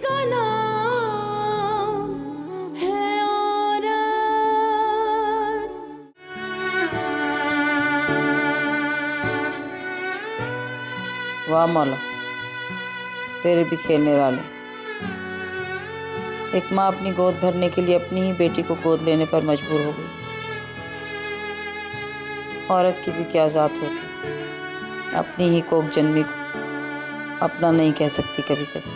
जिसका नाम है औरत। वाह मौला, तेरे भी खेलने वाले। एक माँ अपनी गोद भरने के लिए अपनी ही बेटी को गोद लेने पर मजबूर हो गई। औरत की भी क्या जात होती, अपनी ही कोख जन्मी को अपना नहीं कह सकती। कभी कभी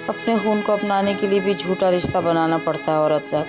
अपने खून को अपनाने के लिए भी झूठा रिश्ता बनाना पड़ता है औरत जात।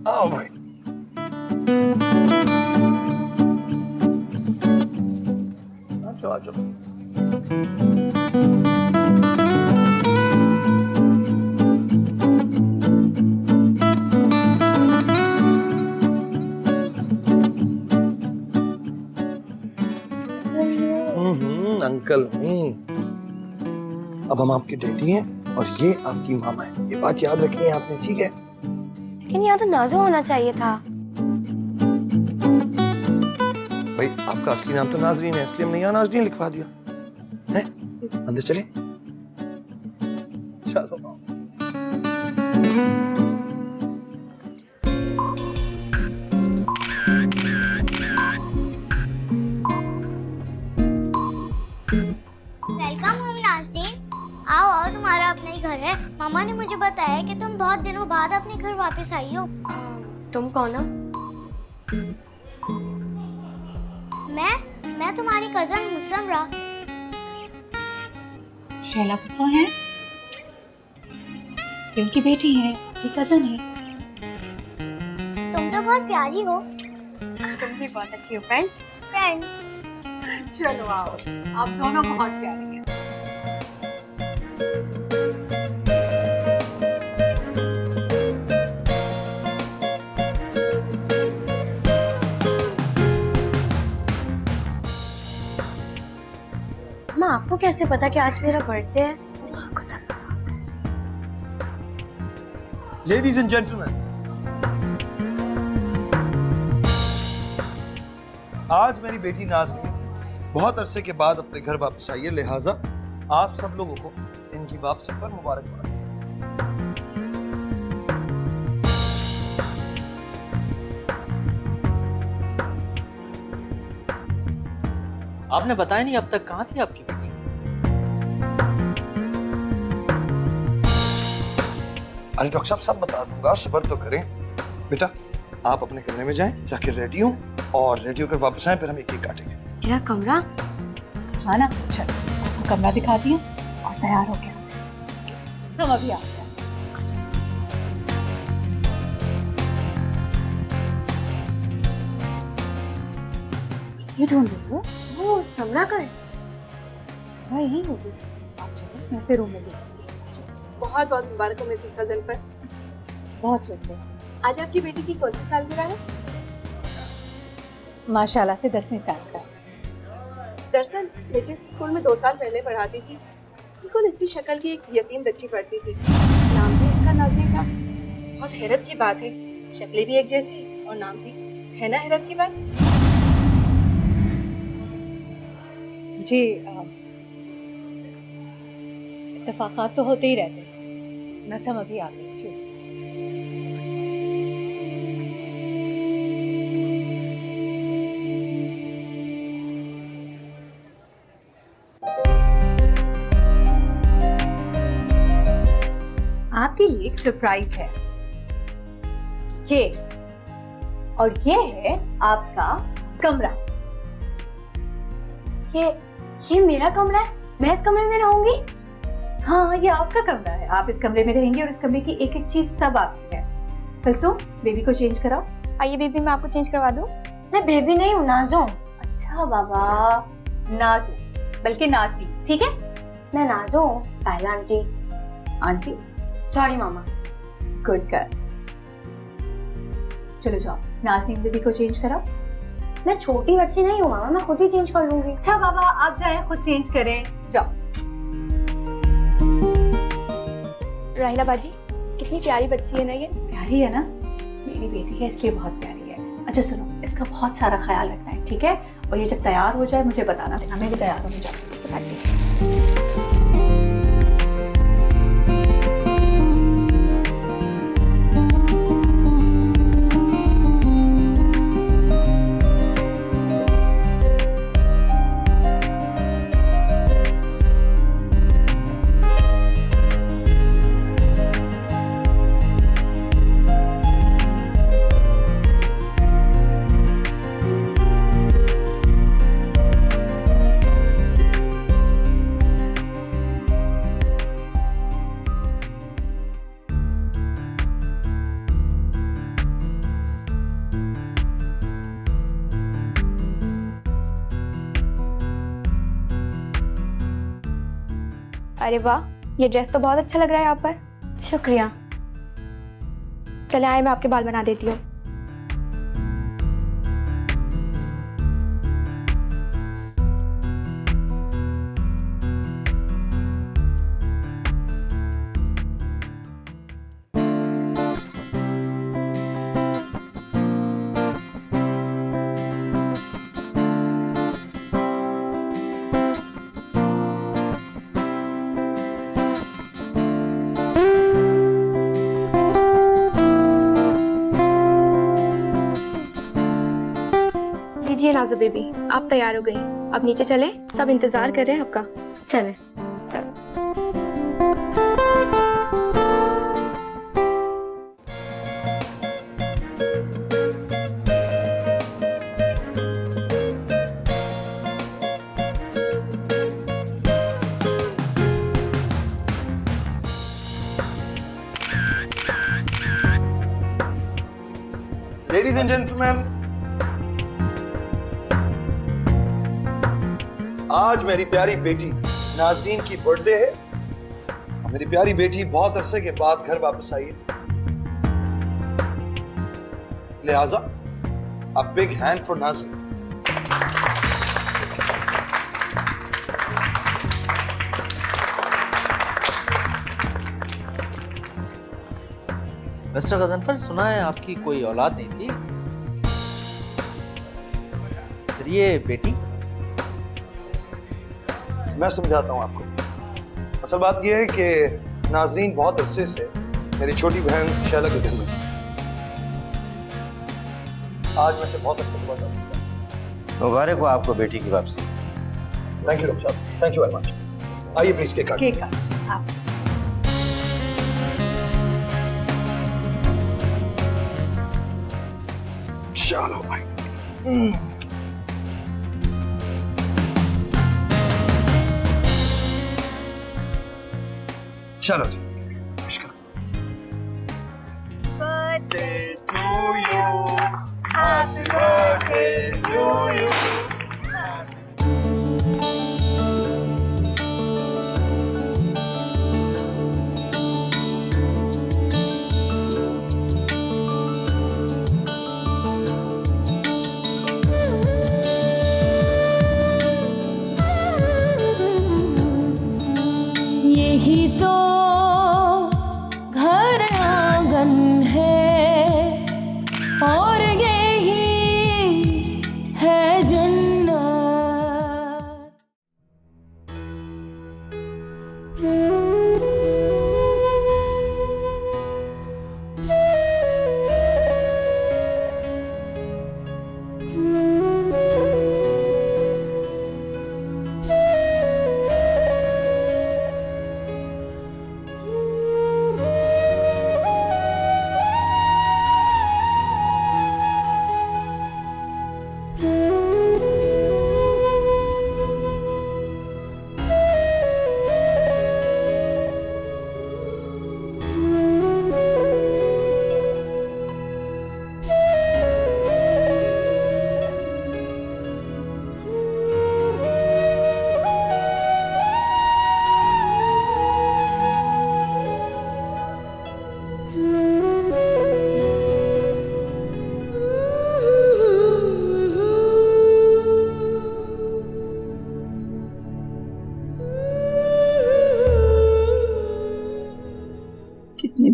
आओ भाई। आ जाओ। अंकल नहीं, अब हम आपके डैडी हैं और ये आपकी मामा है। ये बात याद रखनी है आपने, ठीक है? लेकिन यहाँ तो नाजो होना चाहिए था। भाई आपका असली नाम तो नाजरीन है, इसलिए हमने यहाँ नाजरीन लिखवा दिया है। अंदर चले, चलो। वेलकम होम नाज़रीन। आओ आओ, तुम्हारा अपना ही घर है। मामा ने मुझे बताया कि तुम बहुत दिनों बाद अपने घर वापस आई हो। तुम कौन हो? मैं तुम्हारी कजन हूँ समरा। शैला पप्पा है, ये उनकी बेटी है, उनकी कजन है। तुम तो बहुत प्यारी हो। तुम भी बहुत अच्छी हो फ्रेंड्स। चलो आओ, आप दोनों बहुत प्यारी हैं। माँ, आपको कैसे पता कि आज मेरा बर्थडे है? माँ को सब पता। लेडीज एंड जेंटलमैन, आज मेरी बेटी नाज़नीन बहुत अरसे के बाद अपने घर वापस आई है, लिहाजा आप सब लोगों को इनकी वापसी पर मुबारकबाद। आपने बताया नहीं अब तक, कहाँ थी आपकी बेटी? अरे डॉक्टर साहब सब बता दूंगा, सब्र तो करें। बेटा आप अपने कमरे में जाएं, जाके रेडी हो और रेडी होकर वापस आए, फिर हम एक केक काटेंगे। मेरा कमरा? हाँ ना, चलो आपको कमरा दिखा दिया और तैयार हो गया। हम अभी आते हैं। किसे ढूंढ रही हो? वो समरा का है। समरा यही होगी। आप चलो, मैं उसे रूम में देखती हूँ। बहुत बहुत मुबारक हो मिसेस गजनफर। बहुत शुक्रिया। आज आपकी बेटी की कौन सी सालगिरह है? माशाल्लाह से 10वीं साल का। दरअसल मैं जिस स्कूल में 2 साल पहले पढ़ाती थी, बिल्कुल इसी शक्ल की एक यतीम बच्ची पढ़ती थी। नाम भी उसका नाज़नीन था। बहुत हैरत की बात है, शक्लें भी एक जैसी और नाम भी, है ना हैरत की बात? जी, इत्तेफाकात तो होते ही रहते हैं। बस हम अभी आते हैं। Excuse me. आपके लिए एक सरप्राइज है ये, और ये है आपका कमरा। ये मेरा कमरा है? मैं इस कमरे में रहूंगी? हाँ, ये आपका कमरा है, आप इस कमरे में रहेंगे और इस कमरे की एक एक चीज सब आपकी है। कलसुम, बेबी को चेंज कराओ। आइए बेबी, मैं आपको चेंज करवा दूँ। मैं बेबी नहीं हूँ, नाज़ो। अच्छा बाबा, नाजू बल्कि नाजनी, ठीक है? मैं नाज़ो हूँ, पायला आंटी। आंटी, सॉरी मामा। Good girl. चलो जाओ, नाजनीन बेबी को चेंज कराओ। मैं छोटी बच्ची नहीं हूँ मामा, मैं खुद ही चेंज कर लूंगी। अच्छा बाबा, आप जाएं, खुद चेंज करें, जाओ। राहिला बाजी, कितनी प्यारी बच्ची है ना ये। प्यारी है ना, मेरी बेटी है इसलिए बहुत प्यारी है। अच्छा सुनो, इसका बहुत सारा ख्याल रखना है, ठीक है? और ये जब तैयार हो जाए मुझे बताना, मैं भी तैयार होने जाऊँ। ठीक है बाजी? अरे वाह, ये ड्रेस तो बहुत अच्छा लग रहा है आप पर। शुक्रिया। चले आए, मैं आपके बाल बना देती हूँ। लीजिए नाज़ो बेबी, आप तैयार हो गई। अब नीचे चले, सब इंतजार कर रहे हैं आपका। चले। Ladies and gentlemen, आज मेरी प्यारी बेटी नाज़रीन की बर्थडे है। मेरी प्यारी बेटी बहुत अरसे के बाद घर वापस आई है, लिहाजा अ बिग हैंड फॉर नाज़रीन। मिस्टर गजनफर, सुना है आपकी कोई औलाद नहीं थी, फिर ये बेटी? मैं समझाता हूं आपको। असल बात यह है कि नाज़रीन बहुत अरसे से मेरी छोटी बहन शैला के घर में थी। आज मैं से बहुत अरसे के बाद वापस आया। मुबारक हो आपको बेटी की वापसी। थैंक यू डॉक्टर साहब, थैंक यू वेरी मच। आइए प्लीज केक काटिए। केक काट, आप। चलो भाई। चलो जी, विश करो। Birthday to you, happy birthday to you. यही तो घर आंगन है और यही है जन्नत।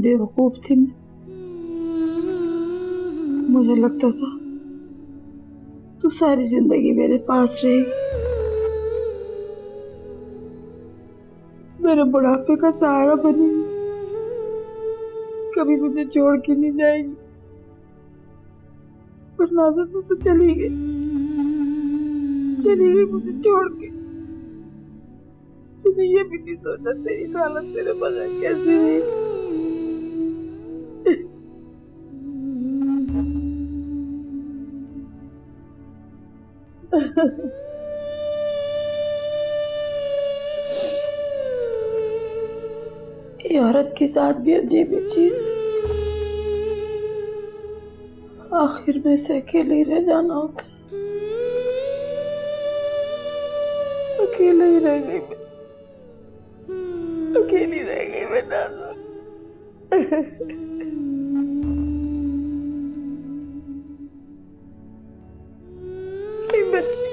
बेवकूफ थी मैं। मुझे लगता था तू सारी जिंदगी मेरे पास रहेगी, मेरे बुढ़ापे का सहारा बनेगी, कभी मुझे छोड़ के नहीं जाएगी। पर नाज़ा तू तो चली गई मुझे छोड़ के। तूने ये भी नहीं सोचा तेरी हालत तेरे बगैर कैसी रहेगी। ये औरत के साथ भी अजीब ही चीज है। आखिर में से अकेले ही रह जाना होता है। अकेले ही रह गई मैं, अकेली रह गई मैं नाज़ा। बच्ची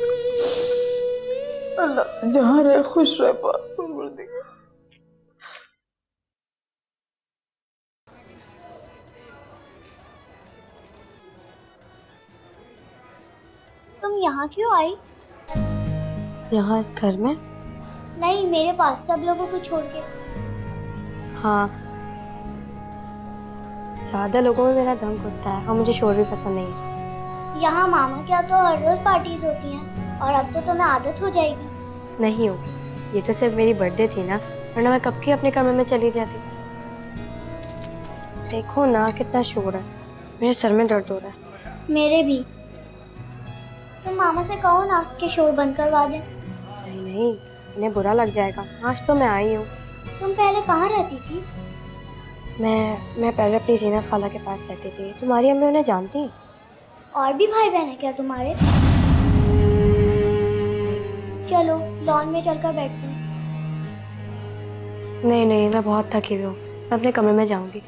अल्लाह जहाँ रहे खुश रहे पाक। तुम यहाँ क्यों आई? यहाँ इस घर में? नहीं, मेरे पास, सब लोगों को छोड़ के। हाँ, ज़्यादा लोगों में मेरा दम घुटता है और मुझे शोर भी पसंद नहीं है। यहाँ मामा क्या तो हर रोज पार्टीज होती हैं और अब तो तुम्हें आदत हो जाएगी। नहीं होगी, ये तो सिर्फ मेरी बर्थडे थी ना, वरना मैं कब की अपने कमरे में चली जाती। देखो ना कितना शोर है, मेरे सर में दर्द हो रहा है। मेरे भी। तुम मामा से कहो ना कि शोर बंद करवा दें। नहीं नहीं, इन्हें बुरा लग जाएगा। आज तो मैं आई हूँ। तुम पहले कहाँ रहती थी? मैं पहले अपनी जीनत खाला के पास रहती थी। तुम्हारी अम्मी उन्हें जानती? और भी भाई बहन है क्या तुम्हारे? चलो लॉन में चलकर बैठते हैं। नहीं नहीं, मैं बहुत थकी हुई हूँ, मैं अपने कमरे में जाऊँगी।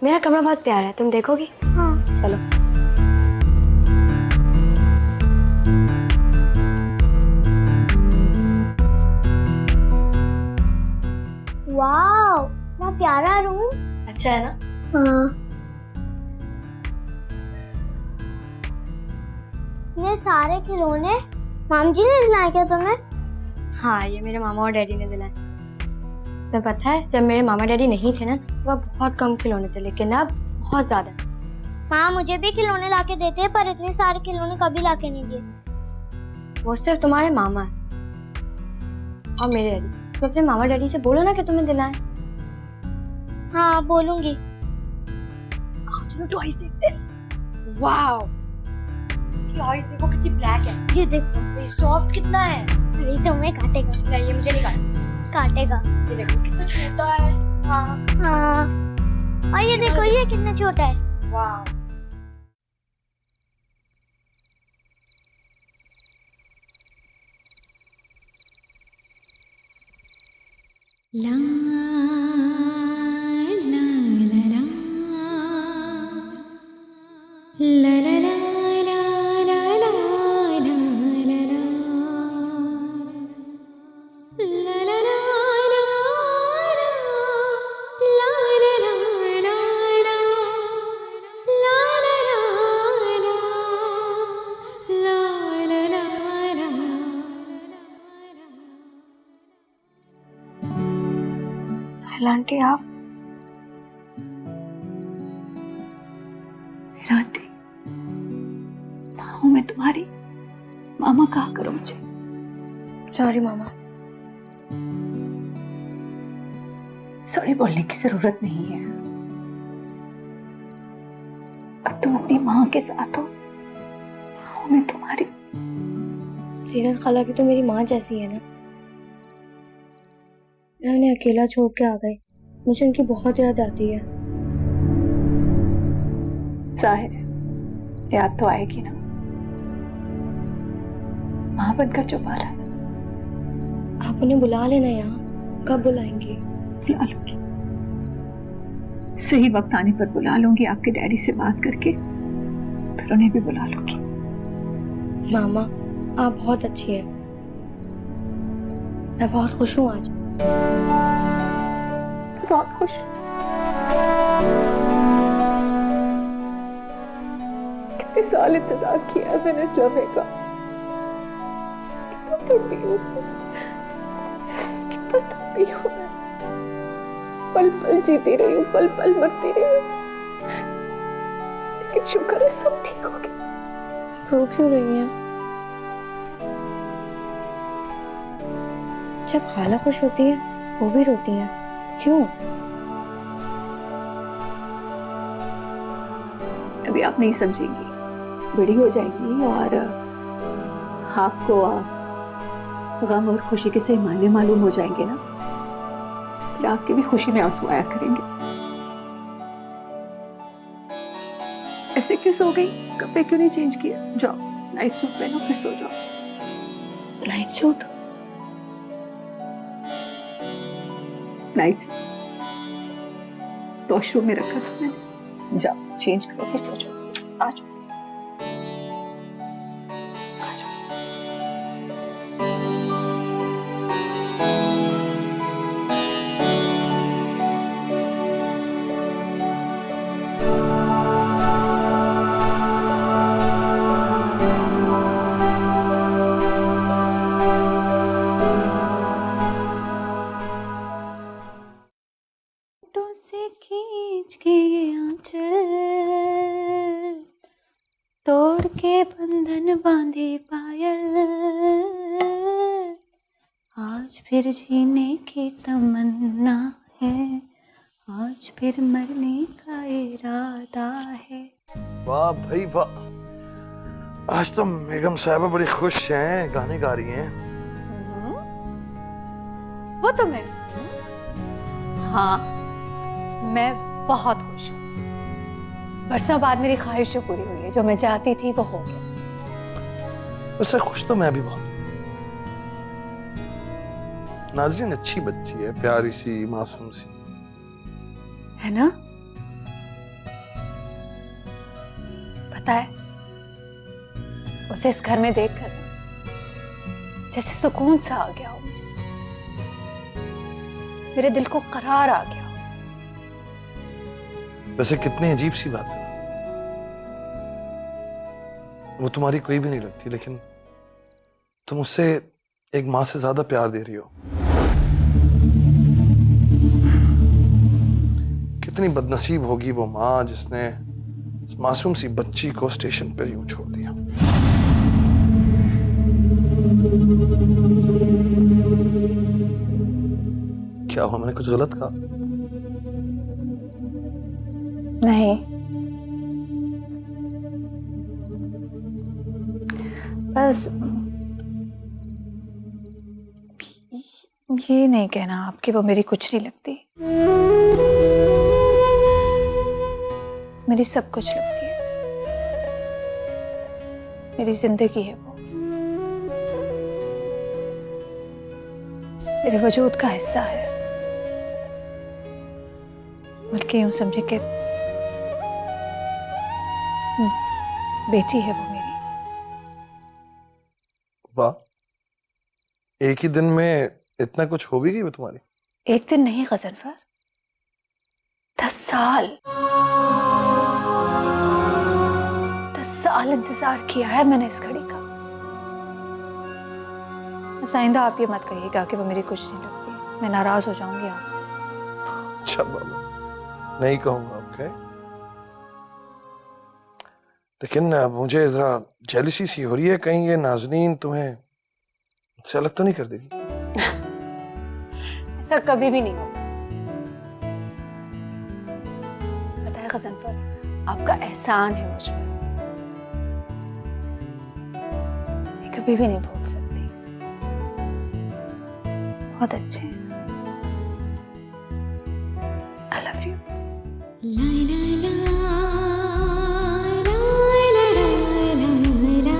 मेरा कमरा बहुत प्यारा है, तुम देखोगी? हाँ चलो। वाओ, इतना प्यारा रूम। अच्छा है ना? हाँ। ये सारे खिलौने माम जी ने दिलाए क्या तुम्हें? हाँ, ये मेरे मामा और डैडी ने दिलाए। तुम्हें पता है, जब मेरे मामा डैडी नहीं थे ना, वह बहुत कम खिलौने थे, लेकिन अब बहुत ज्यादा। माँ मुझे भी खिलौने लाके देते हैं, पर इतने सारे खिलौने कभी लाके नहीं दिए। वो सिर्फ तुम्हारे मामा है और मेरे डैडी। तुम अपने मामा डैडी से बोलो ना कि तुम्हें दिलाए। हाँ बोलूंगी। चलो टॉयज देखते हैं। वाओ, इसकी आईज देखो कितनी ब्लैक है। ये देखो, ये सॉफ्ट कितना है। अरे तुम्हें काटेगा। नहीं, ये मुझे नहीं काटेगा। ये देखो कितना छोटा है। हाँ हाँ, और ये देखो ये कितना छोटा है। वाओ। ला ला ला ला ला ला ला ला ला ला ला ला ला ला आंटी आप? फिर आंटी माँ हूँ मैं तुम्हारी। मामा कहा करो मुझे। सॉरी मामा। सॉरी बोलने की जरूरत नहीं है। अब तुम अपनी माँ के साथ हो, माँ हूँ मैं तुम्हारी। जीनत खाला भी तो मेरी माँ जैसी है ना। मैं उन्हें अकेला छोड़ के आ गई, मुझे उनकी बहुत याद आती है। जाहिर है याद तो आएगी ना, माँ बनकर जो पाला। आप उन्हें बुला लेना यहाँ। कब बुलाएंगे? बुला लूंगी, सही वक्त आने पर बुला लूंगी। आपके डैडी से बात करके फिर उन्हें भी बुला लूंगी। मामा आप बहुत अच्छी है, मैं बहुत खुश हूँ आज। बहुत खुश। कितने साल इंतजार किया है मैंने इस लम्हे का। कितना तड़पी हूँ मैं। पल पल जीती रही हूँ, पल पल मरती रही हूँ, लेकिन शुक्र है सब ठीक हो गया। रो क्यों रही हैं? जब खाला खुश होती है वो भी रोती हैं, क्यों? अभी आप नहीं समझेंगी, बड़ी हो जाएंगी और आपको गम और खुशी के सही मायने मालूम हो जाएंगे ना, फिर आपकी भी खुशी में आंसू आया करेंगे। ऐसे क्यों सो गई? कपड़े क्यों नहीं चेंज किए? जाओ नाइट सूट पहनो फिर सो जाओ। Night suit? नाइट वॉशरूम में रखा था मैंने, जाओ चेंज करो फिर सो जाओ। आ जाओ। से खींच के ये आंचल, तोड़ के बंधन बांधे पायल, आज फिर जीने की तमन्ना है, आज फिर मरने का इरादा है। वाह भाई वाह, आज तो बेगम साहबा बड़ी खुश हैं, गाने गा रही हैं। वो तो मैं, हाँ मैं बहुत खुश हूँ। बरसों बाद मेरी ख्वाहिश जो पूरी हुई है, जो मैं चाहती थी वो हो गया। वैसे खुश तो मैं भी बहुत। नाज़रीन अच्छी बच्ची है, प्यारी सी, मासूम सी है ना? पता है, उसे इस घर में देखकर जैसे सुकून सा आ गया हो मुझे, मेरे दिल को करार आ गया। वैसे कितनी अजीब सी बात है, वो तुम्हारी कोई भी नहीं लगती, लेकिन तुम उससे एक माँ से ज्यादा प्यार दे रही हो। कितनी बदनसीब होगी वो माँ जिसने इस मासूम सी बच्ची को स्टेशन पर यूं छोड़ दिया। क्या हुआ, मैंने कुछ गलत कहा? नहीं, बस ये नहीं कहना आप कि वो मेरी कुछ नहीं लगती। मेरी सब कुछ लगती है, मेरी जिंदगी है वो, मेरे वजूद का हिस्सा है। बल्कि यूं समझे कि बेटी है वो मेरी। वाह, एक ही दिन में इतना कुछ हो भी गई वो तुम्हारी? एक दिन नहीं गजनफर, 10 साल। 10 साल इंतजार किया है मैंने इस घड़ी का। बस आइंदा आप ये मत कहिएगा कि वो मेरी कुछ नहीं लगती, मैं नाराज हो जाऊंगी आपसे। अच्छा बाबा, नहीं कहूंगा, ओके? लेकिन मुझे जरा जेलसी सी हो रही है, कहीं ये नाज़नीन तुम्हें मुझसे अलग तो नहीं कर देगी? ऐसा कभी भी नहीं होगा। पता है गजनफर, आपका एहसान है मुझ पर, मैं कभी भी नहीं भूल सकती। बहुत अच्छे हैं। I love you. ला ला ला ला ला ला ला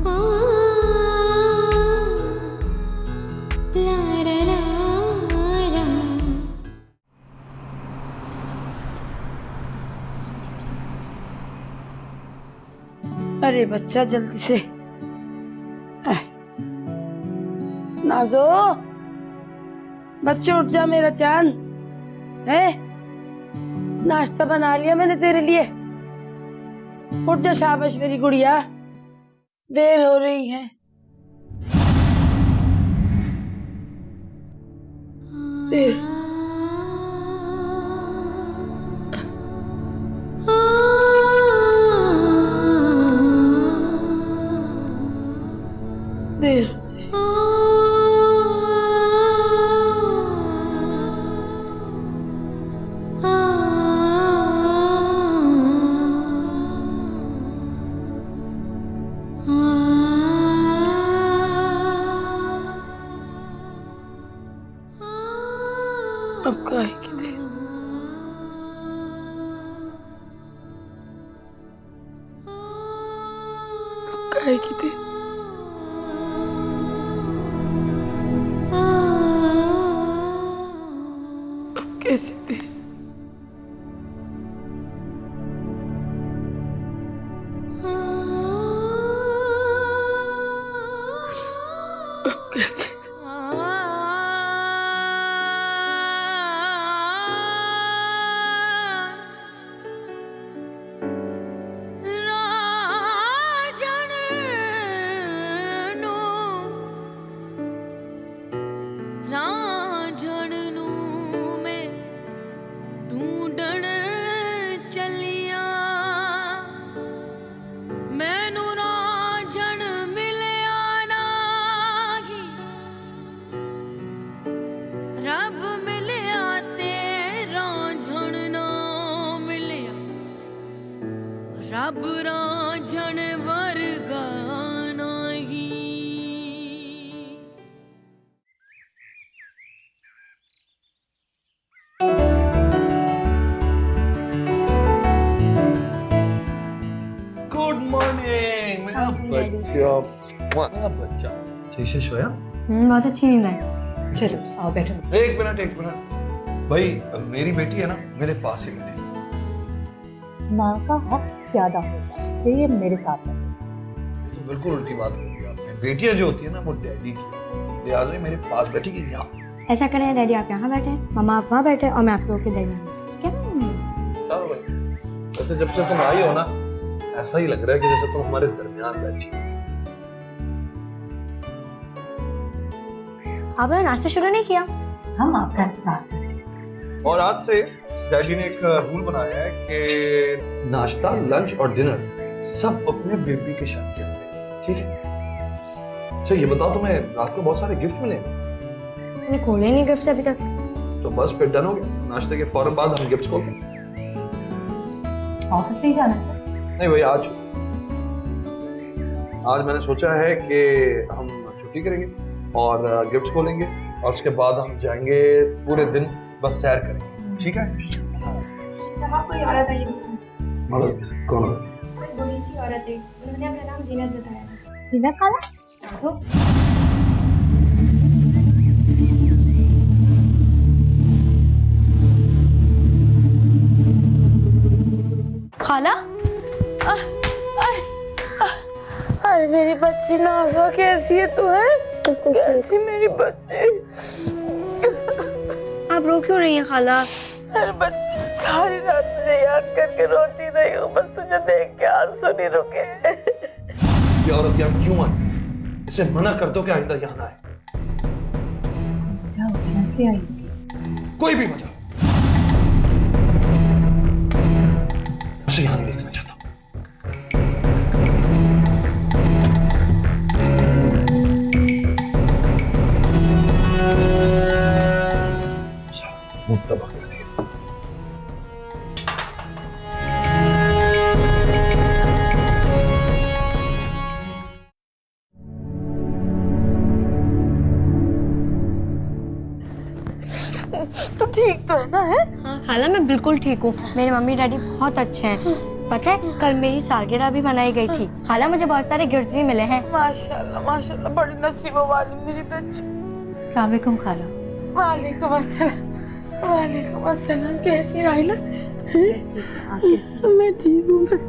ओ ला ला ला। अरे बच्चा जल्दी से। नाजो, बच्चे उठ जा मेरा चांद है। नाश्ता बना लिया मैंने तेरे लिए। उठ जा, शाबाश मेरी गुड़िया, देर हो रही है। देर देर अब काहे की देर, अब काहे की देर। अब कैसी देर, अब कैसी रब रांझण वर्गा नाही। गुड मॉर्निंग मेरा बच्चा, मेरा बच्चा। ठीक से सोया? बहुत अच्छी नींद आई। चलो आओ बैठो। एक मिनट भाई, मेरी बेटी है ना मेरे पास ही बैठी। माँ का हक ज्यादा होता है, इसलिए मेरे साथ है। तो बिल्कुल उल्टी बात होगी आपने। बेटियां जो होती है ना वो डैडी की, लिहाजा मेरे पास बैठी कि यहाँ। ऐसा करें, डैडी आप यहाँ बैठे, मम्मा आप वहाँ बैठे और मैं आप लोगों के दरमियान, ठीक है? चलो भाई, वैसे जब से तुम आई हो ना ऐसा ही लग रहा है कि जैसे तुम हमारे दरमियान बैठी। आपने नाश्ता शुरू नहीं किया? हम आपका इंतजार करें। और आज से डैडी ने एक रूल बनाया है कि नाश्ता, लंच और डिनर सब अपने बेबी के साथ करते हैं, ठीक है? अच्छा ये बताओ, तुम्हें रात को बहुत सारे गिफ्ट मिले? मैंने खोले नहीं गिफ्ट अभी तक। तो बस फिर डन हो गया, नाश्ते के फौरन बाद हम गिफ्ट खोलते हैं। ऑफिस नहीं जाना है? नहीं भाई, आज मैंने सोचा है कि हम छुट्टी करेंगे और गिफ्ट खोलेंगे और उसके बाद हम जाएंगे पूरे दिन बस सैर करेंगे, ठीक है? कोई औरत आई, मतलब कौन? कोई बड़ी सी औरत है, उन्होंने अपना नाम जीनत बताया। जीनत खाला? खाला? अरे मेरी बच्ची नाज़ा, कैसी है तू? है कैसी मेरी बच्ची? आप रो क्यों रही हैं खाला? अरे बच्ची, सारी रात तुझे याद करके रोती रही हूँ, बस तुझे देख के आंसू नहीं रुके। ये औरत यहाँ क्यों आई? इसे मना कर दो कि आइंदा यहाँ ना आए। जाओ, इसलिए आई होगी। कोई भी वजह, उसे यहाँ नहीं देखना चाहता। मुत्तबा कर दिया। तू ठीक तो है ना? है हाँ खाला, मैं बिल्कुल ठीक हूँ। मेरे मम्मी डैडी बहुत अच्छे हैं। पता है कल मेरी सालगिरह भी मनाई गई थी। खाला मुझे बहुत सारे गिफ्ट भी मिले हैं। माशाल्लाह माशाल्लाह, बड़ी नसीबों वाली मेरी बच्ची। अस्सलाम वालेकुम खाला। वालेकुम अस्सलाम। वालेकुम अस्सलाम। कैसी राहिला? आप कैसी? मैं ठीक हूँ बस।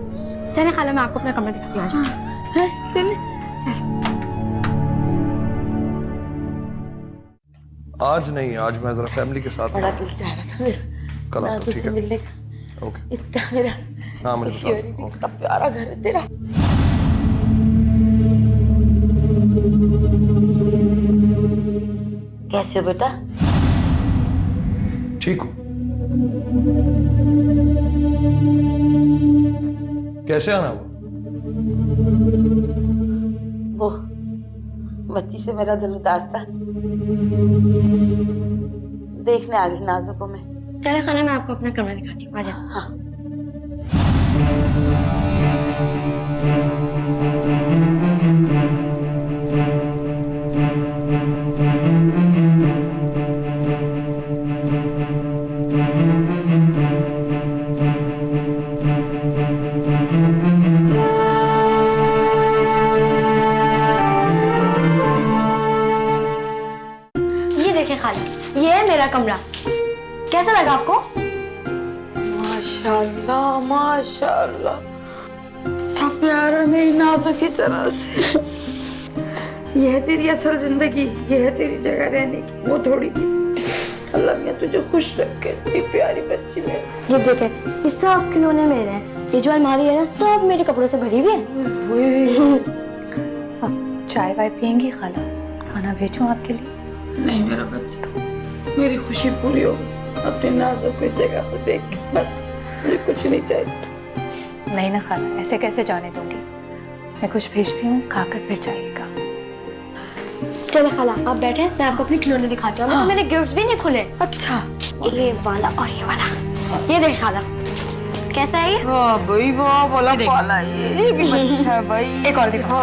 चले खाला, मैं आपको अपना कमरा दिखाती हूँ। है चले। आज नहीं, आज मैं जरा फैमिली के साथ बड़ा दिल चाह रहा था मेरा कल नाज़ा ठीक से है। मिलने का। ओके। इतना मेरा हाँ मुझे खुशी हो रही थी, इतना प्यारा घर है तेरा। कैसे हो बेटा? ठीक हूँ। कैसे आना हुआ? वो बच्ची से मेरा दिल उदास था, देखने आ गई नाजू को मैं। चले खाना, मैं आपको अपना कमरा दिखाती हूँ, आ जाओ। हाँ। ये देखें खाला, ये है मेरा कमरा। कैसा लगा आपको? माशाल्लाह माशाल्लाह, इतना प्यारा मेरी नाज़ों की तरह से। यह है तेरी असल जिंदगी, यह है तेरी जगह रहने की, वो थोड़ी की। अल्लाह मियां तुझे खुश रखे, इतनी प्यारी बच्ची मेरी। ये देखें, ये सब खिलौने मेरे हैं। ये जो अलमारी है ना, सब मेरे कपड़ों से भरी हुई है। अब चाय वाय पियेंगी खाला? खाना भेजूं आपके लिए? नहीं मेरा बच्चा, मेरी खुशी पूरी हो अपने नाज़ों को इस जगह पर देख के, बस मुझे कुछ नहीं चाहिए। नहीं ना खाला, ऐसे कैसे जाने दूंगी। मैं कुछ भेजती हूँ, खाकर फिर जाइएगा। चले खाला, आप बैठे, मैं आपको अपने खिलौने दिखाती हूँ। मेरे गिफ्ट्स भी नहीं खुले। अच्छा, ये वाला और ये वाला, ये देख खाला, कैसा है ये? वाह भाई वाह, बोला पाला, ये भी अच्छा है भाई। एक और दिखा।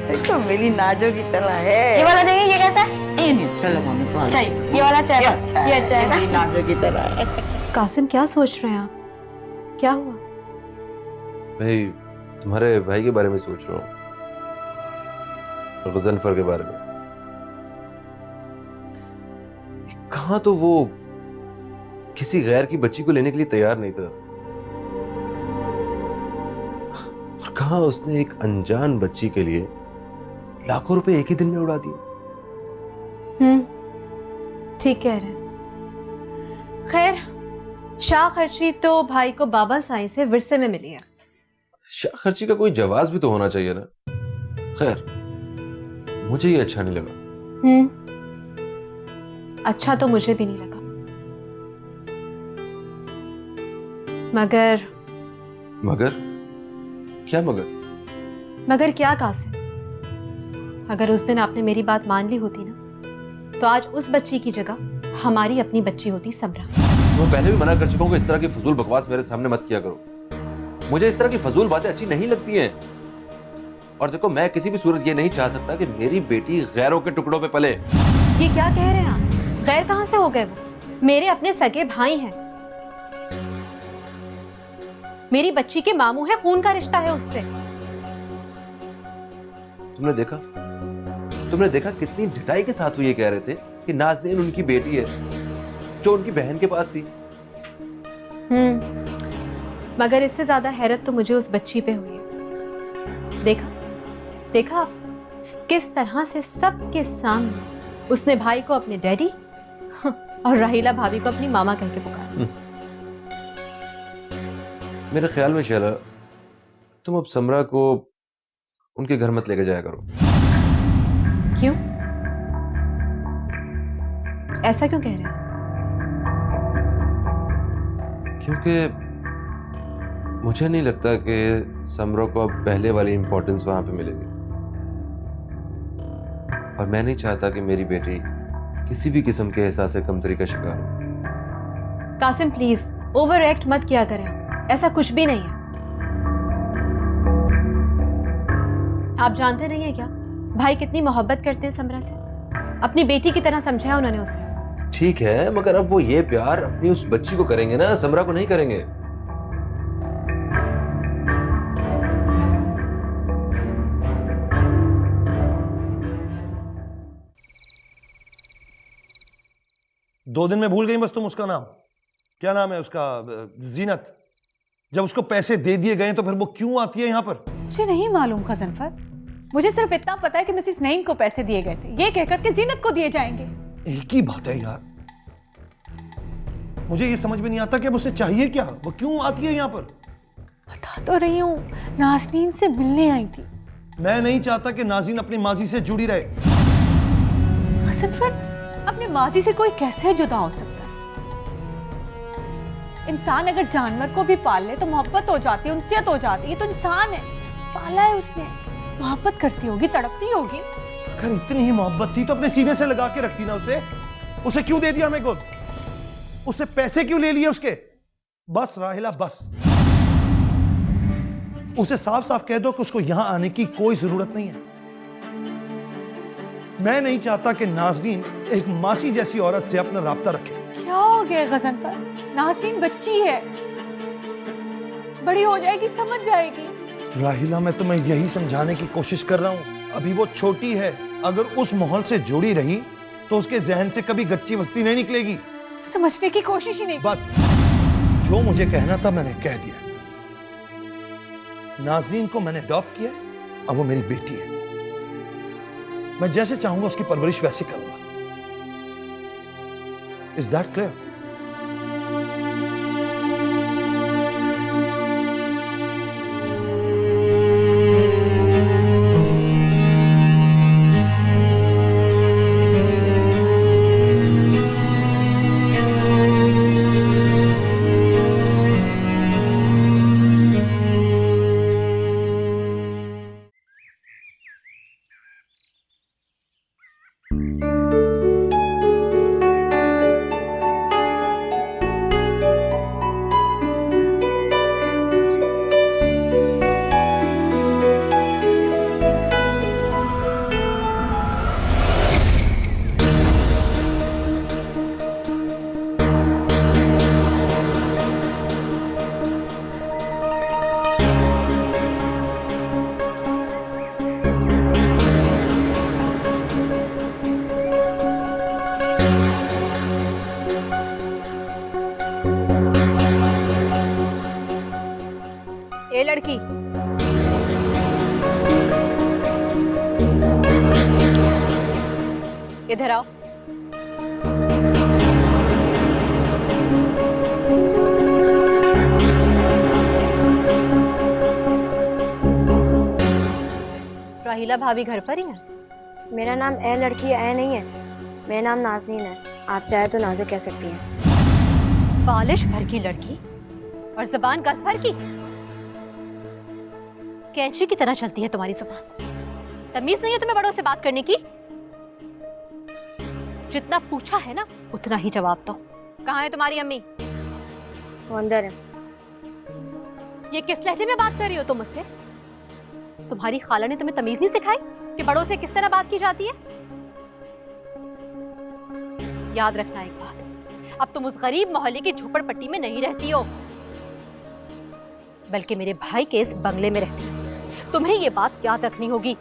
ये तो मेरी नाजो की तरह है। ये वाला देखिए, ये कैसा है? ये नहीं अच्छा लगा मेरे को। चाहिए ये वाला, चाहिए ये अच्छा है मेरी नाजो की तरह है। कासिम क्या सोच रहे हैं आप? क्या हुआ? भाई तुम्हारे भाई के बारे में सोच रहा हूँ, गज़नफर के बारे में। कहाँ तो वो किसी गैर की बच्ची को लेने के लिए तैयार नहीं था, और कहाँ उसने एक अनजान बच्ची के लिए लाखों रुपए एक ही दिन में उड़ा दिए। ठीक कह रहे हैं। खैर, शाह खर्ची तो भाई को बाबा साईं से विरसे में मिली है। शाह खर्ची का कोई जवाब भी तो होना चाहिए ना। खैर, मुझे ये अच्छा नहीं लगा। अच्छा तो मुझे भी नहीं लगा, मगर क्या मगर क्या कासिम, अगर उस दिन आपने मेरी बात मान ली होती ना, तो आज उस बच्ची की जगह हमारी अपनी बच्ची होती समरा। मैं पहले भी मना कर चुका हूं कि इस तरह की फजूल बकवास मेरे सामने मत किया करो। मुझे इस तरह की फजूल बातें अच्छी नहीं लगती हैं। और देखो, मैं किसी भी सूरत ये नहीं चाह सकता कि मेरी बेटी गैरों के टुकड़ों पे पले। ये क्या कह रहे हैं आप? गैर कहां से हो गए? वो मेरे अपने सगे भाई हैं। मेरी बच्ची के मामू है, खून का रिश्ता है उससे। तुमने देखा कितनी ढिठाई के साथ वो ये कह रहे थे कि नाज़नीन उनकी बेटी है जो उनकी बहन के पास थी। मगर इससे ज्यादा हैरत तो मुझे उस बच्ची पे हुई है। देखा आप किस तरह से सबके सामने उसने भाई को अपने डैडी और राहिला भाभी को अपनी मामा कह के पुकारा। मेरे ख्याल में शहरा, तुम अब समरा को उनके घर मत लेके जाया करो। क्यों? ऐसा क्यों कह रहे हैं? क्योंकि मुझे नहीं लगता कि समरा को अब पहले वाली इंपॉर्टेंस वहां पे मिलेगी, और मैं नहीं चाहता कि मेरी बेटी किसी भी किस्म के एहसास कमतरी का शिकार हो। कासिम प्लीज ओवर एक्ट मत किया करें, ऐसा कुछ भी नहीं है। आप जानते नहीं है क्या भाई कितनी मोहब्बत करते हैं समरा से? अपनी बेटी की तरह समझा है उन्होंने उसे। ठीक है, मगर अब वो ये प्यार अपनी उस बच्ची को करेंगे ना, समरा को नहीं करेंगे। दो दिन में भूल गई बस तुम उसका नाम। क्या नाम है उसका? जीनत। जब उसको पैसे दे दिए गए तो फिर वो क्यों आती है यहाँ पर? मुझे नहीं मालूम गज़नफर, मुझे सिर्फ इतना पता है कि मिसेस नईम को पैसे दिए गए थे, ये कहकर के जीनत को दिए जाएंगे। एक ही बात है यार, मुझे ये समझ में नहीं आता कि अब उसे चाहिए क्या, वो क्यों आती है यहाँ पर। बता तो रही हूँ, नाज़नीन से मिलने आई थी। मैं नहीं चाहता कि नाज़नीन अपनी माजी से जुड़ी रहे। गज़नफ़र, अपने माजी से कोई कैसे जुदा हो सकता है? इंसान अगर जानवर को भी पाल ले तो मोहब्बत हो जाती है, उनसियत हो जाती है। तो इंसान है, पाला है उसने, मोहब्बत करती होगी, तड़पती होगी। अगर इतनी ही मोहब्बत थी तो अपने सीने से लगा के रखती ना उसे क्यों दे दिया हमें गोद? उससे पैसे क्यों ले लिए उसके? बस राहिला, बस उसे साफ साफ कह दो कि उसको यहां आने की कोई जरूरत नहीं है। मैं नहीं चाहता कि नाज़नीन एक मासी जैसी औरत से अपना राब्ता रखे। क्या हो गया गज़नफ़र? नाज़नीन बच्ची है, बड़ी हो जाएगी, समझ जाएगी। राहिला, मैं तुम्हें यही समझाने की कोशिश कर रहा हूं, अभी वो छोटी है। अगर उस माहौल से जुड़ी रही तो उसके जहन से कभी गच्ची बस्ती नहीं निकलेगी। समझने की कोशिश ही नहीं। बस जो मुझे कहना था मैंने कह दिया। नाज़नीन को मैंने अडॉप्ट किया, अब वो मेरी बेटी है। मैं जैसे चाहूंगा उसकी परवरिश वैसे करूंगा। Is that clear? ए लड़की, इधर आओ। राहिला भाभी घर पर ही है? मेरा नाम ए लड़की ए नहीं है, मेरा नाम नाज़नीन है। आप चाहे तो नाज़ो कह सकती हैं। बालिश भर की लड़की और जबान गस भर की, कैंची की तरह चलती है तुम्हारी जुबान। तमीज नहीं है तुम्हें बड़ों से बात करने की? जितना पूछा है ना उतना ही जवाब दो। कहाँ है तुम्हारी अम्मी? वो अंदर है। ये किस लहजे में बात कर रही हो तुम मुझसे? तुम्हारी खाला ने तुम्हें तमीज नहीं सिखाई कि बड़ों से किस तरह बात की जाती है? याद रखना एक बात, अब तुम उस गरीब मोहल्ले की झोपड़पट्टी में नहीं रहती हो, बल्कि मेरे भाई के इस बंगले में रहती हो। तुम्हें ये बात याद रखनी होगी।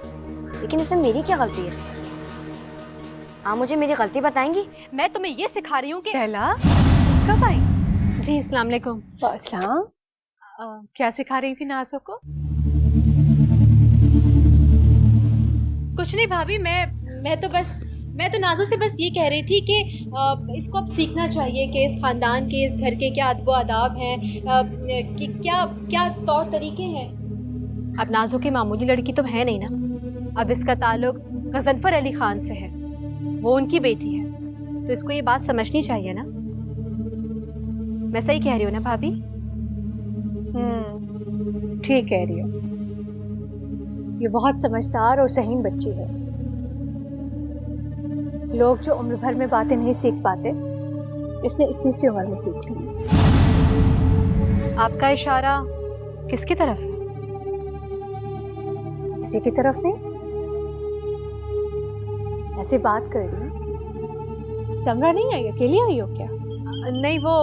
लेकिन इसमें मेरी क्या गलती है? आप मुझे मेरी गलती बताएंगी? मैं तुम्हें ये सिखा रही हूँ कि पहला कब आई? जी अस्सलाम वालेकुम। अस्सलाम। क्या सिखा रही थी नाज़ो को? कुछ नहीं भाभी, मैं तो नाज़ो से बस ये कह रही थी कि इसको अब सीखना चाहिए कि इस ख़ानदान के, इस घर के क्या अदब आदाब हैं, कि क्या क्या तौर तरीके हैं। अब नाज़ो की मामूली लड़की तो है नहीं ना, अब इसका ताल्लुक गज़नफ़र अली ख़ान से है, वो उनकी बेटी है, तो इसको ये बात समझनी चाहिए ना। मैं सही कह रही हूँ ना भाभी? ठीक कह रही हो। ये बहुत समझदार और सहीन बच्ची है। लोग जो उम्र भर में बातें नहीं सीख पाते, इसने इतनी सी उम्र में सीख ली। आपका इशारा किसकी तरफ है? किसी की तरफ नहीं, ऐसे बात कर रही हूँ। समरा नहीं आई? अकेली आई हो क्या? नहीं, वो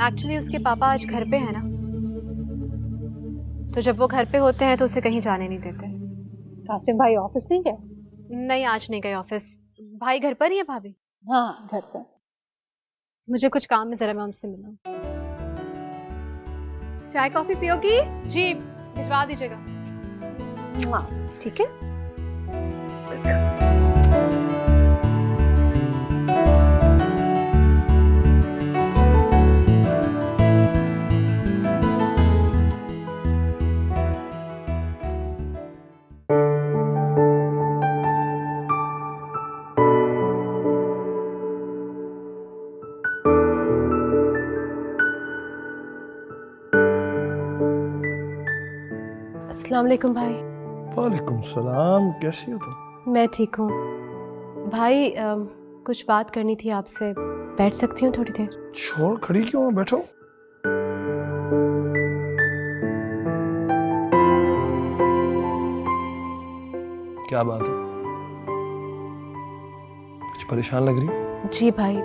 एक्चुअली उसके पापा आज घर पे है ना, तो जब वो घर पे होते हैं तो उसे कहीं जाने नहीं देते। कासिम भाई ऑफिस नहीं गए? नहीं, आज नहीं गए ऑफिस। भाई घर पर ही है भाभी? हाँ, घर पर। मुझे कुछ काम है, जरा मैं उनसे मिलूं। चाय कॉफी पियोगी? जी, भिजवा दीजिएगा। ठीक है। अस्सलाम वालेकुम भाई। वालेकुम सलाम, कैसी हो तुम? मैं ठीक हूँ भाई। कुछ बात करनी थी आपसे, बैठ सकती हूँ थोड़ी देर? छोड़, खड़ी क्यों हो? बैठो। क्या बात है? कुछ परेशान लग रही हो? जी भाई,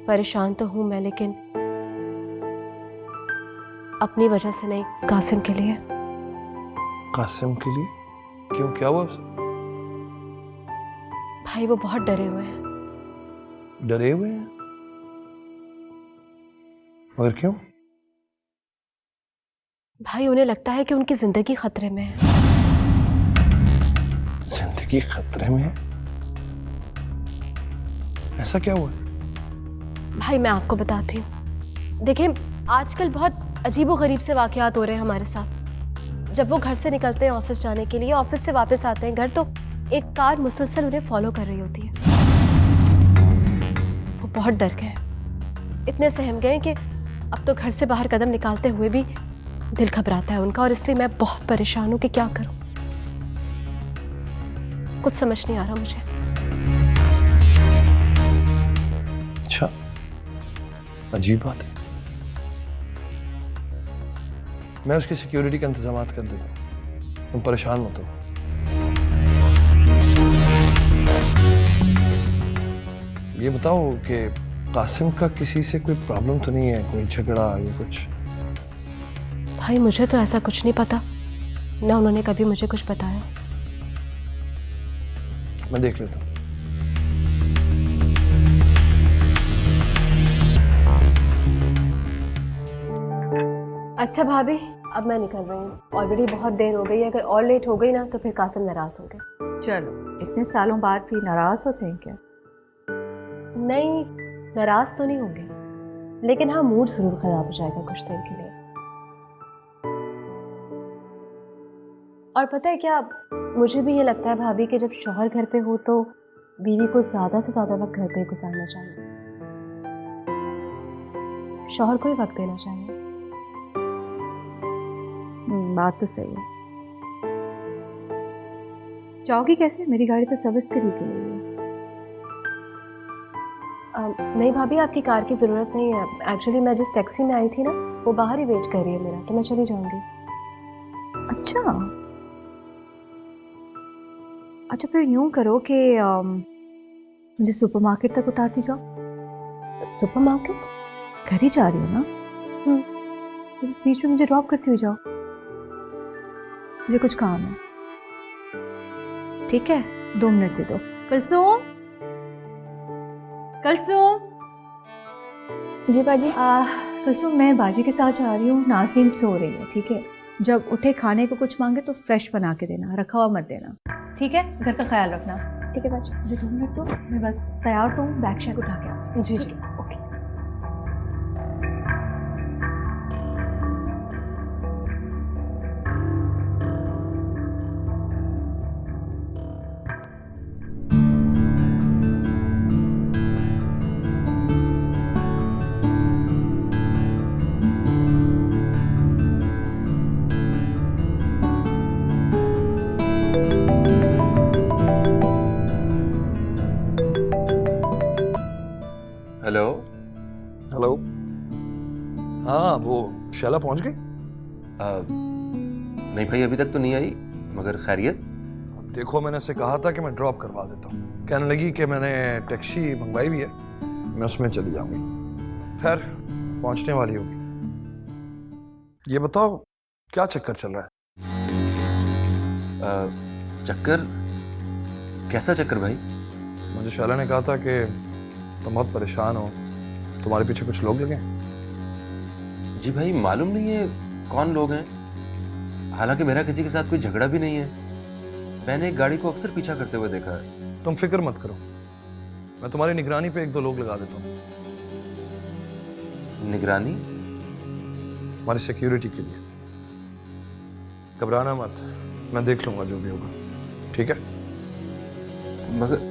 परेशान तो हूँ मैं, लेकिन अपनी वजह से नहीं, कासिम के लिए। कासिम के लिए? क्यों, क्या हुआ उसे? भाई वो बहुत डरे हुए हैं। डरे हुए हैं? और क्यों? भाई उन्हें लगता है कि उनकी जिंदगी खतरे में है। जिंदगी खतरे में है? ऐसा क्या हुआ? भाई मैं आपको बताती हूँ। देखिए, आजकल बहुत अजीबोगरीब से वाकयात हो रहे हैं हमारे साथ। जब वो घर से निकलते हैं ऑफिस जाने के लिए, ऑफिस से वापस आते हैं घर, तो एक कार मुसलसल उन्हें फॉलो कर रही होती है। वो बहुत डर गए, इतने सहम गए कि अब तो घर से बाहर कदम निकालते हुए भी दिल घबराता है उनका, और इसलिए मैं बहुत परेशान हूँ कि क्या करूँ। कुछ समझ नहीं आ रहा मुझे। अच्छा, अजीब बात है। मैं उसकी सिक्योरिटी का इंतजाम कर देता हूँ, तुम परेशान मत हो। ये बताओ कि कासिम का किसी से कोई प्रॉब्लम तो नहीं है, कोई झगड़ा या कुछ? भाई मुझे तो ऐसा कुछ नहीं पता, ना उन्होंने कभी मुझे कुछ बताया। मैं देख लेता हूँ। अच्छा भाभी, अब मैं निकल रही हूँ, ऑलरेडी बहुत देर हो गई है। अगर और लेट हो गई ना तो फिर कासिम नाराज होंगे। चलो, इतने सालों बाद भी नाराज होते हैं क्या? नहीं, नाराज तो नहीं होंगे, लेकिन हाँ मूड जरूर खराब हो जाएगा कुछ देर के लिए। और पता है क्या, मुझे भी ये लगता है भाभी कि जब शौहर घर पे हो तो बीवी को ज्यादा से ज्यादा वक्त घर पे गुजारना चाहिए, शौहर को ही वक्त देना चाहिए। बात तो सही है। जाओगी कैसे? मेरी गाड़ी तो सर्विस के लिए है। नहीं भाभी, आपकी कार की ज़रूरत नहीं है। एक्चुअली मैं जिस टैक्सी में आई थी ना, वो बाहर ही वेट कर रही है मेरा, तो मैं चली जाऊंगी। अच्छा अच्छा, फिर यूं करो कि मुझे सुपरमार्केट तक उतारती जाओ। सुपरमार्केट? घर ही जा रही हो ना? तो इस बीच में मुझे ड्रॉप करती हुई जाओ, मुझे कुछ काम है। ठीक है, 2 मिनट दे दो। कुलसूम, कुलसूम। जी बाजी। कुलसूम, मैं बाजी के साथ जा रही हूँ, नाज़रीन सो रही है, ठीक है? जब उठे खाने को कुछ मांगे तो फ्रेश बना के देना, रखा हुआ मत देना, ठीक है? घर का ख्याल रखना। ठीक है बाजी। मुझे 2 मिनट दो, मैं बस तैयार तो हूँ, बैग शैग उठा के आती हूँ। जी जी, ओके। हेलो। हेलो। हाँ, वो शैला पहुंच गई? नहीं भाई, अभी तक तो नहीं आई, मगर खैरियत? अब देखो, मैंने से कहा था कि मैं ड्रॉप करवा देता हूँ, कहने लगी कि मैंने टैक्सी मंगवाई हुई है, मैं उसमें चली जाऊंगी। खैर, पहुंचने वाली होगी। ये बताओ, क्या चक्कर चल रहा है? चक्कर? कैसा चक्कर भाई? मुझे शैला ने कहा था कि तुम बहुत परेशान हो, तुम्हारे पीछे कुछ लोग लगे हैं। जी भाई, मालूम नहीं है कौन लोग हैं, हालांकि मेरा किसी के साथ कोई झगड़ा भी नहीं है। मैंने एक गाड़ी को अक्सर पीछा करते हुए देखा है। तुम फिक्र मत करो, मैं तुम्हारी निगरानी पे 1-2 लोग लगा देता हूँ। निगरानी? हमारी सिक्योरिटी के लिए। घबराना मत, मैं देख लूंगा जो भी होगा, ठीक है? मगर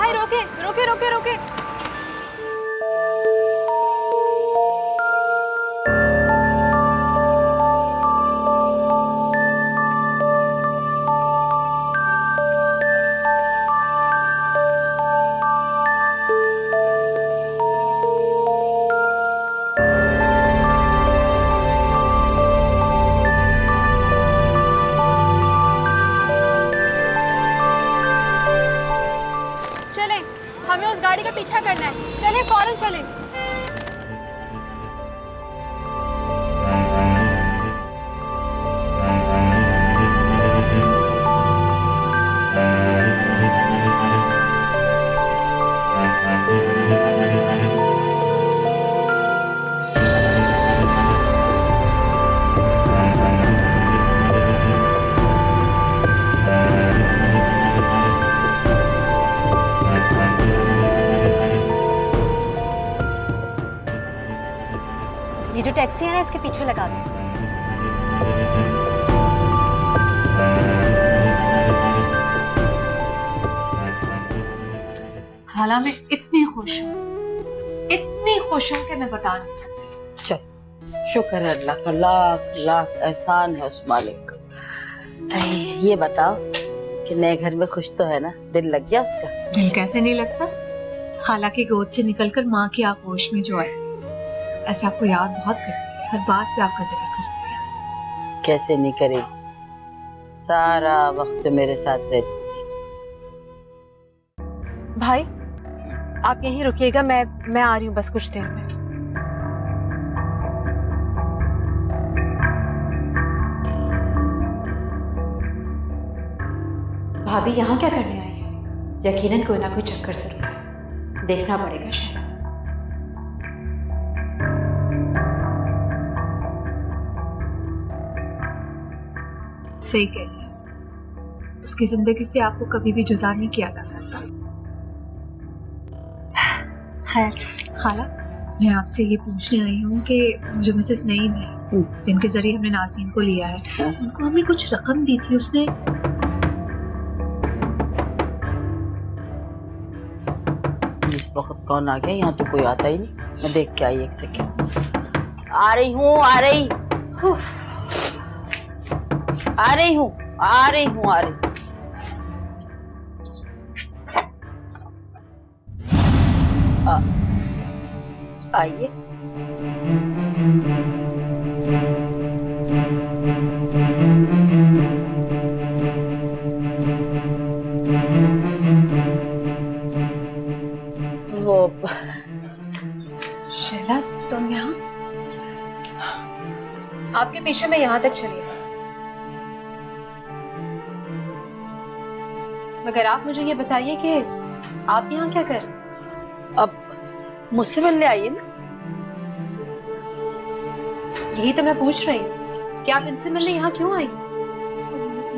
भाई रोके रोके रोके रोके। हमें उस गाड़ी का पीछा करना है, चले फौरन चले। ये जो टैक्सी है ना, इसके पीछे लगा दे। खाला मैं इतनी खुश हूँ कि मैं बता नहीं सकती। चल शुक्र है अल्लाह का, लाख लाख एहसान है उस मालिक का। ये बताओ कि नए घर में खुश तो है ना? दिल लग गया उसका? दिल कैसे नहीं लगता, खाला की गोद से निकलकर माँ की आगोश में जो है, ऐसे आपको याद बहुत करती है, हर बात पे आपका जिक्र करती है। कैसे नहीं करेगी, सारा वक्त मेरे साथ रहती थी। भाई आप यहीं रुकिएगा, मैं आ रही हूँ बस कुछ देर में। भाभी यहाँ क्या करने आई है? यकीनन कोई ना कोई चक्कर जरूर है, देखना पड़ेगा शायद। सही कह रही है, उसकी जिंदगी से आपको कभी भी जुदा नहीं किया जा सकता। खैर खाला, मैं आपसे ये पूछने आई हूँ कि जो मिसेस नईम है, जिनके जरिए हमने नाज़रीन को लिया है, उनको हमने कुछ रकम दी थी, उसने इस वक्त कौन आ गया? यहाँ तो कोई आता ही नहीं। मैं देख के आई, एक सेकेंड। आ रही हूँ, आ रही हूँ, आ रही हूँ, आ रही हूँ, आ रही। आइए। वो शैला, तुम यहाँ? आपके पीछे मैं यहाँ तक चली, मगर आप मुझे ये बताइए कि आप यहाँ क्या कर? अब मुझसे मिलने आइए ना। यही तो मैं पूछ रही हूँ कि आप इनसे मिलने यहाँ क्यों आई?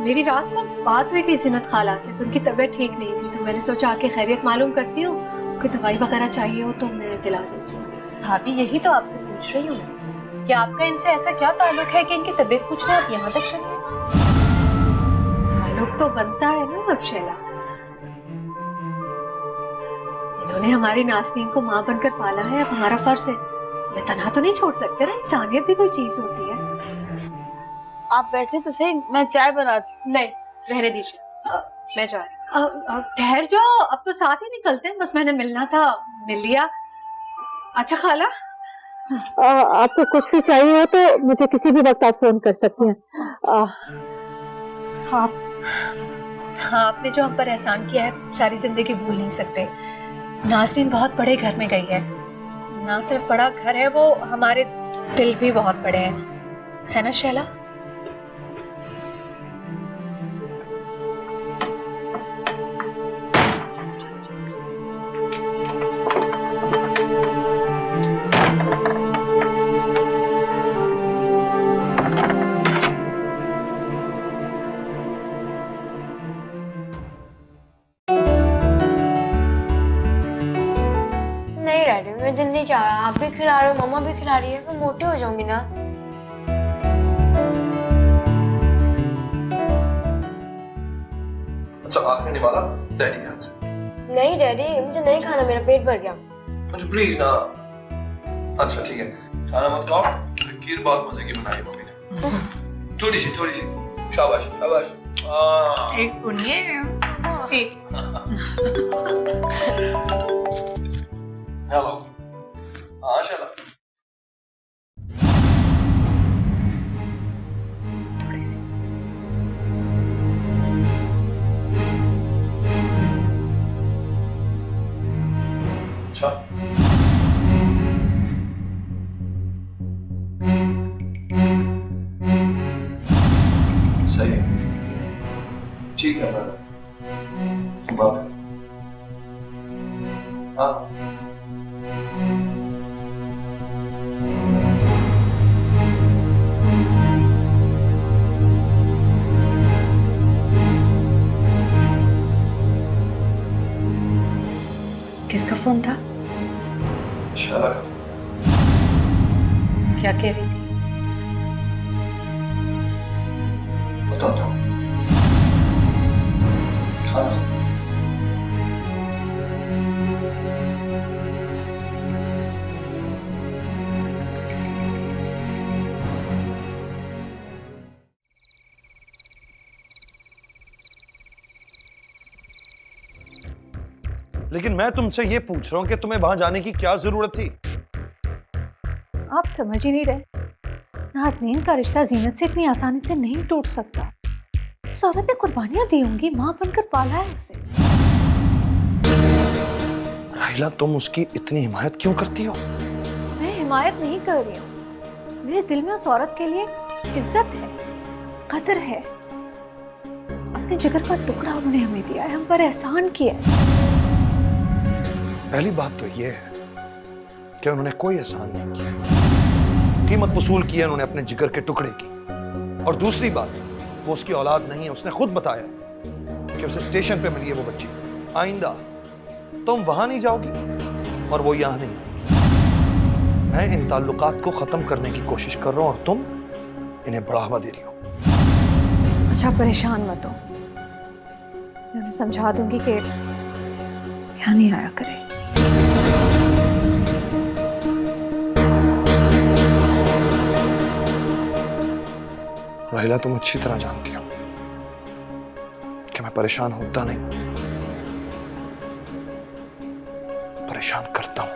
मेरी रात को बात हुई थी जिन्नत खाला से, तो उनकी तबीयत ठीक नहीं थी, तो मैंने सोचा आके खैरियत मालूम करती हूँ, कोई दवाई वगैरह चाहिए हो तो मैं दिला देती हूँ। भाभी यही तो आपसे पूछ रही हूँ कि आपका इनसे ऐसा क्या ताल्लुक है कि इनकी तबीयत पूछने आप यहाँ तक चले? ताल्लुक तो बनता है ना अब शैला, इन्होंने हमारी नाज़नीन को माँ बनकर पाला है, अब हमारा फर्ज है, मैं तन्हा तो नहीं छोड़ सकते ना, इंसानियत भी कोई चीज होती है। आप बैठे तो सही, मैं चाय बनाती। नहीं रहने दीजिए, मैं जा रही। ठहर जाओ, अब तो साथ ही निकलते हैं, बस मैंने मिलना था, मिल लिया। अच्छा खाला, आपको कुछ भी चाहिए हो तो मुझे किसी भी वक्त आप फोन कर सकती हैं। हाँ, आपने जो हम पर एहसान किया है सारी जिंदगी भूल नहीं सकते। नाज़रीन बहुत बड़े घर में गई है, ना सिर्फ बड़ा घर है वो, हमारे दिल भी बहुत बड़े हैं, है ना शैला? मैं दिल नहीं चाह रहा, आप भी खिला रहे हो, मम्मा भी खिला रही है, मैं मोटी हो जाऊंगी ना। अच्छा आखिरी निवाला डैडी के हाथ से। नहीं डैडी, मुझे नहीं खाना, मेरा पेट भर गया। अच्छा प्लीज ना। अच्छा ठीक है, खाना मत खाओ, खीर बहुत मजे की बनाई है मम्मी ने। थोड़ी सी शाबाश शाबाश। एक सुनिए हेलो। हाँ शाला। थोड़ी सी। अच्छा सही है, ठीक है मैं बात कर। हाँ किसका फोन था? शाला का। क्या कह रही थी? बताता हूँ। खाना लेकिन मैं तुमसे ये पूछ रहा हूँ कि तुम्हें वहां जाने की क्या जरूरत थी? आप समझ ही नहीं रहे, नाज़नीन का रिश्ता जीनत से इतनी आसानी से नहीं टूट सकता। उस औरत ने कुर्बानियां दी होंगी, मां बनकर पाला है उसे। राहिला तुम उसकी इतनी हिमायत क्यों करती हो? मैं हिमायत नहीं कर रही हूँ, मेरे दिल में उस औरत के लिए इज्जत है, कदर है। अपने जिगर का टुकड़ा उन्होंने हमें दिया है, हम पर एहसान किया है। पहली बात तो ये है कि उन्होंने कोई एहसान नहीं किया, कीमत वसूल की है उन्होंने अपने जिगर के टुकड़े की। और दूसरी बात, वो उसकी औलाद नहीं है, उसने खुद बताया कि उसे स्टेशन पे मिली है वो बच्ची। आइंदा तुम वहां नहीं जाओगी और वो यहां नहीं आएगी। मैं इन ताल्लुकात को खत्म करने की कोशिश कर रहा हूं और तुम इन्हें बढ़ावा दे रही हो। अच्छा परेशान मत हो, मैं उन्हें समझा दूंगी कि यहाँ नहीं आया करे। राहिला तुम अच्छी तरह जानती हो कि मैं परेशान होता नहीं, परेशान करता हूं।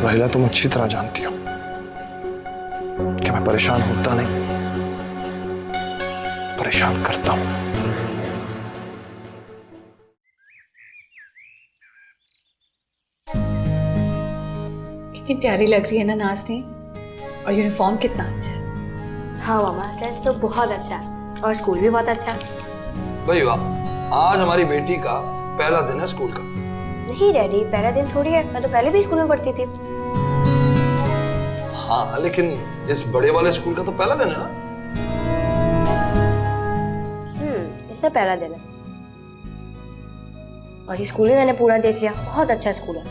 राहिला तुम अच्छी तरह जानती हो कि मैं परेशान होता नहीं, परेशान करता हूं। कितनी प्यारी लग रही है ना नाज़नीन, और यूनिफॉर्म कितना अच्छा है। हाँ मामा, ड्रेस तो बहुत अच्छा है और स्कूल भी बहुत अच्छा है। भाई वाह, आज हमारी बेटी का पहला दिन है स्कूल का। नहीं डैडी, पहला दिन थोड़ी है, मैं तो पहले भी स्कूल में पढ़ती थी। हाँ लेकिन इस बड़े वाले स्कूल का तो पहला दिन है ना। इससे पहला दिन है और ये स्कूल भी मैंने पूरा देख लिया, बहुत अच्छा स्कूल है।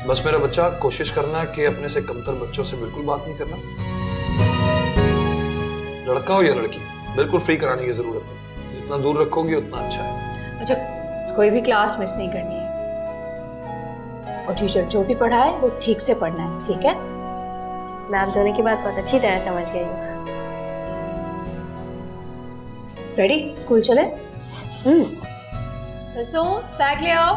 बस मेरा बच्चा कोशिश करना कि अपने से कमतर बच्चों से बिल्कुल बात नहीं करना। लड़का हो या लड़की, बिल्कुल फ्री कराने की जरूरत है। जितना दूर रखोगी उतना अच्छा है। अच्छा, कोई भी क्लास मिस नहीं करनी है और टीचर जो भी पढ़ाए वो ठीक से पढ़ना है, ठीक है? मैं आप दोनों की बात बहुत अच्छी तरह समझ गई हूँ। रेडी, स्कूल चले? सो बैग ले आओ।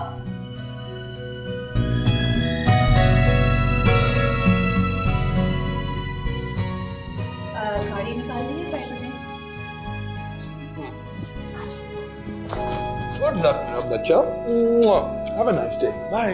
गाड़ी निकालनी है ड्राइवर ने। गुड लक मेरा बच्चा। Have a nice day. Bye.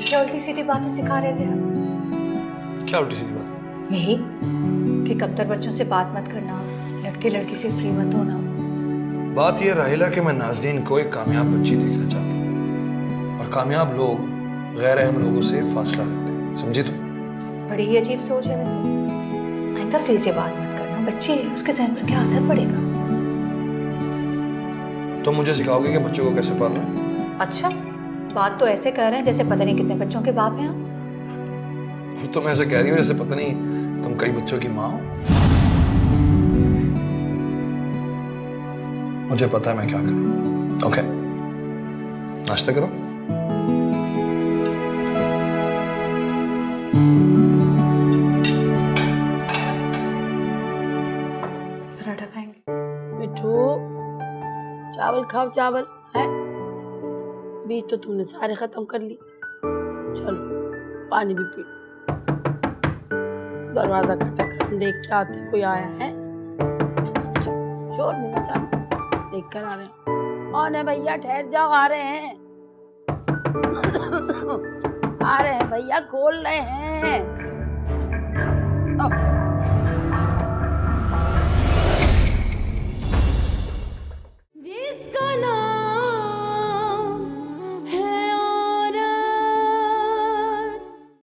क्या उल्टी सीधी बातें सिखा रहे थे आप? क्या उल्टी सीधी बात? यही कि कब तक बच्चों से बात मत करना, लड़के लड़की से फ्री मत होना। बात यह राहिला कि मैं नाज़नीन को एक कामयाब बच्ची देखना चाहता हूँ और कामयाब लोग गैर अहम लोगों से फासला रखते हैं, समझी तुम? बड़ी ही अजीब सोच है वैसे। आइंदा प्लीज ये बात मत करना, बच्ची है, उसके जहन पर क्या असर पड़ेगा? तुम मुझे सिखाओगे कि बच्चों को कैसे पालना है? अच्छा, बात तो ऐसे कर रहे हैं जैसे पता नहीं कितने बच्चों के बाप हैं आप। तुम ऐसे कह रही हो जैसे पता नहीं तुम कई बच्चों की माँ हो। मुझे पता है मैं क्या करूं। ओके, नाश्ता करो। पराठा खाएंगे। मिठू, चावल खाओ, चावल है। बीज तो तुमने सारे खत्म कर ली। चलो पानी भी पी। दरवाजा खटक कर देख के आते कोई आया है। शोर नहीं मचा, देख कर आ रहे हैं। कौन है भैया? ठहर जाओ, आ रहे हैं। आ रहे हैं भैया, खोल रहे हैं।